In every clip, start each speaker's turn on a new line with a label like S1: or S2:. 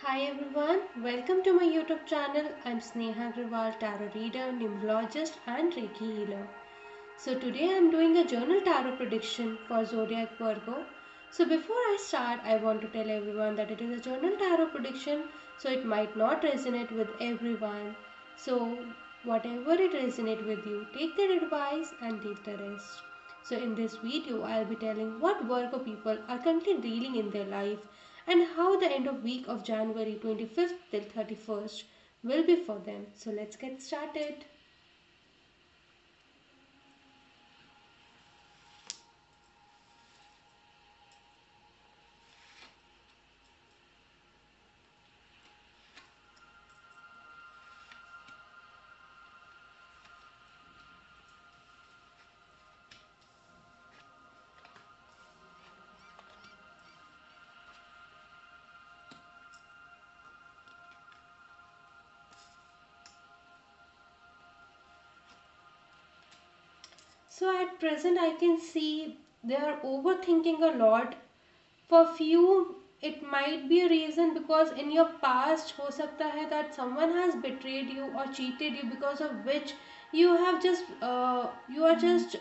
S1: Hi everyone, welcome to my YouTube channel. I'm Sneha Agrawal, tarot reader, numerologist, and Reiki healer. So today I'm doing a journal tarot prediction for zodiac Virgo. So before I start, I want to tell everyone that it is a journal tarot prediction, so it might not resonate with everyone. So whatever it resonates with you, take that advice and leave the rest. So in this video, I'll be telling what Virgo people are currently dealing in their life and how the end of week of January 25th till 31st will be for them. So let's get started. So at present I can see they are overthinking a lot. For few it might be a reason because in your past हो सकता है that someone has betrayed you or cheated you, because of which you are just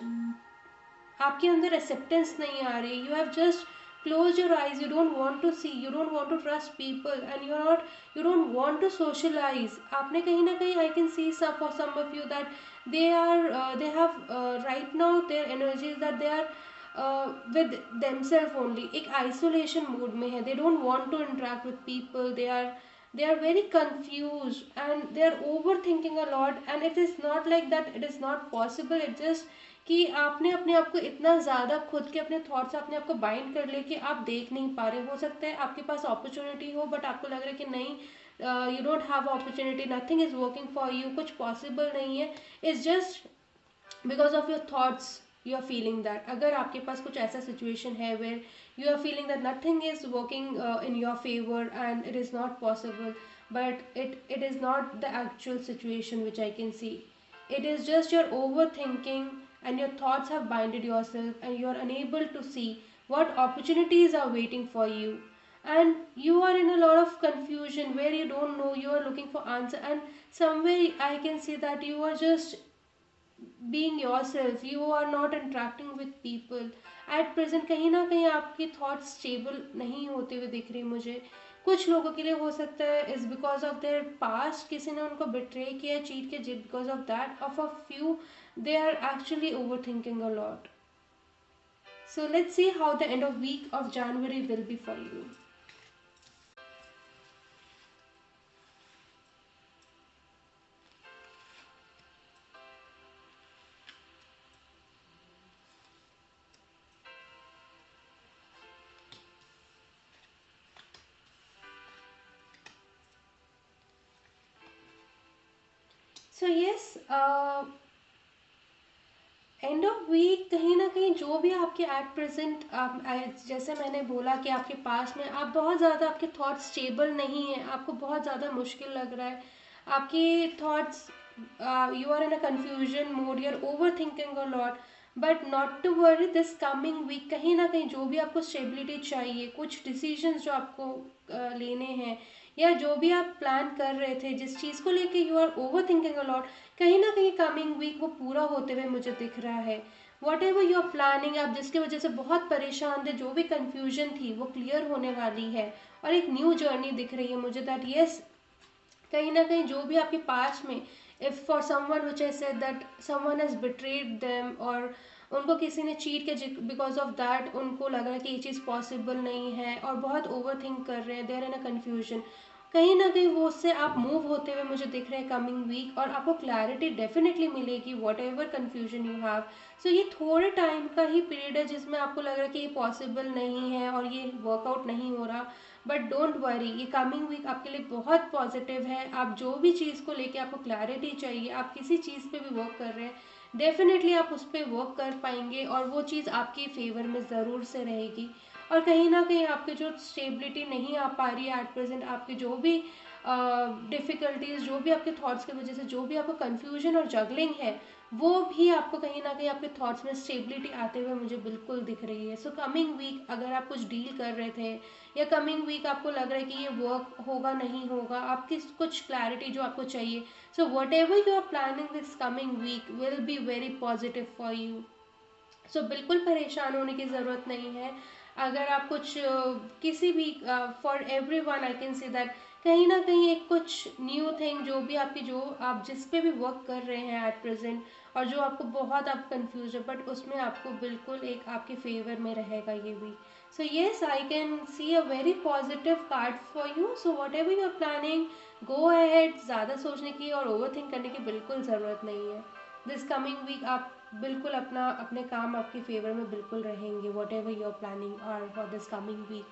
S1: आपके अंदर acceptance नहीं आ रही. You have just close your eyes, you don't want to see, you don't want to trust people, and you don't want to socialize. आपने कहीं ना कहीं I can see some for some of you that they have right now their energies that they are with themselves only, एक isolation mood में है. They don't want to interact with people. They are very confused and they are overthinking a lot, and it is not like that it is not possible. It just कि आपने अपने आप को इतना ज़्यादा खुद के अपने थॉट से अपने आप को बाइंड कर ले कि आप देख नहीं पा रहे. हो सकता है आपके पास अपॉर्चुनिटी हो बट आपको लग रहा है कि नहीं, you don't have opportunity, nothing is working for you, कुछ पॉसिबल नहीं है. It's just because of your thoughts you are feeling that. अगर आपके पास कुछ ऐसा सिचुएशन है where you are feeling that nothing is working in your favour and it is not possible, but it is not the actual situation which I can see. It is just your overthinking and your thoughts have binded yourself and you are unable to see what opportunities are waiting for you, and you are in a lot of confusion where you don't know, you are looking for answer, and somewhere I can see that you are just being yourself, you are not interacting with people. at present कहीं ना कहीं आपकी thoughts stable नहीं होते हुए दिख रही मुझे. कुछ लोगों के लिए हो सकता है is because of their past, किसी ने उनको बिट्रे किया, चीट किया, because of that of a few they are actually overthinking a lot. So let's see how the end of week of January will be for you. So yes, end of week कहीं ना कहीं जो भी आपके at present जैसे मैंने बोला कि आपके पास में आप बहुत ज़्यादा, आपके थॉट्स स्टेबल नहीं है, आपको बहुत ज़्यादा मुश्किल लग रहा है, आपके thoughts, you are in a confusion mode, you are overthinking a lot. But not to worry, this coming week कहीं ना कहीं जो भी आपको स्टेबिलिटी चाहिए, कुछ डिसीजंस जो आपको लेने हैं, या जो भी आप प्लान कर रहे थे, जिस चीज़ को लेके you are overthinking a lot, कहीं ना कहीं कमिंग वीक वो पूरा होते हुए मुझे दिख रहा है. Whatever you are planning, आप जिसकी वजह से बहुत परेशान थे, जो भी कन्फ्यूजन थी वो क्लियर होने वाली है और एक न्यू जर्नी दिख रही है मुझे. दैट येस, कहीं ना कहीं जो भी आपके पास में, if for someone which I said that someone has betrayed them, और उनको किसी ने चीट किया, बिकॉज ऑफ दैट उनको लग रहा है कि ये चीज़ पॉसिबल नहीं है और बहुत ओवर थिंक कर रहे हैं, देर इन अ कन्फ्यूजन. कहीं ना कहीं वो उससे आप मूव होते हुए मुझे दिख रहे हैं कमिंग वीक, और आपको क्लैरिटी डेफिनेटली मिलेगी whatever confusion you have. So ये थोड़े टाइम का ही पीरियड है जिसमें आपको लग रहा है कि ये पॉसिबल नहीं है और ये वर्कआउट नहीं हो रहा. बट डोंट वरी, ये कमिंग वीक आपके लिए बहुत पॉजिटिव है. आप जो भी चीज़ को लेके आपको क्लैरिटी चाहिए, आप किसी चीज़ पे भी वर्क कर रहे हैं, डेफिनेटली आप उस पर वर्क कर पाएंगे और वो चीज़ आपके फेवर में ज़रूर से रहेगी. और कहीं ना कहीं आपकी जो स्टेबिलिटी नहीं आ पा रही है एट प्रेजेंट, आपकी जो भी डिफ़िकल्टीज, जो भी आपके थॉट्स की वजह से जो भी आपको कन्फ्यूजन और जगलिंग है, वो भी आपको कहीं ना कहीं आपके थॉट्स में स्टेबिलिटी आते हुए मुझे बिल्कुल दिख रही है। सो कमिंग वीक अगर आप कुछ डील कर रहे थे, या कमिंग वीक आपको लग रहा है कि ये वर्क होगा नहीं होगा, आपकी कुछ क्लैरिटी जो आपको चाहिए, so whatever you are planning this coming week will be very positive for you. So बिल्कुल परेशान होने की ज़रूरत नहीं है। अगर आप कुछ किसी भी, for every one I can see that कहीं ना कहीं एक कुछ न्यू थिंग जो भी आपकी, जो आप जिस पे भी वर्क कर रहे हैं एट प्रेजेंट, और जो आपको बहुत आप कंफ्यूज है, बट उसमें आपको बिल्कुल एक आपके फेवर में रहेगा ये भी। So yes, I can see a very positive card for you. So whatever you are planning, go ahead. ज़्यादा सोचने की और ओवर थिंक करने की बिल्कुल ज़रूरत नहीं है। दिस कमिंग वीक आप बिल्कुल अपना अपने काम आपके फेवर में बिल्कुल रहेंगे, whatever you are planning और for this coming week.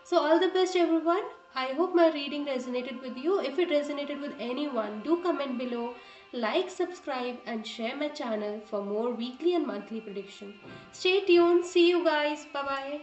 S1: So all the best everyone. I hope my reading resonated with you. If it resonated with anyone, do comment below, like, subscribe, and share my channel for more weekly and monthly prediction. Stay tuned. See you guys. Bye bye.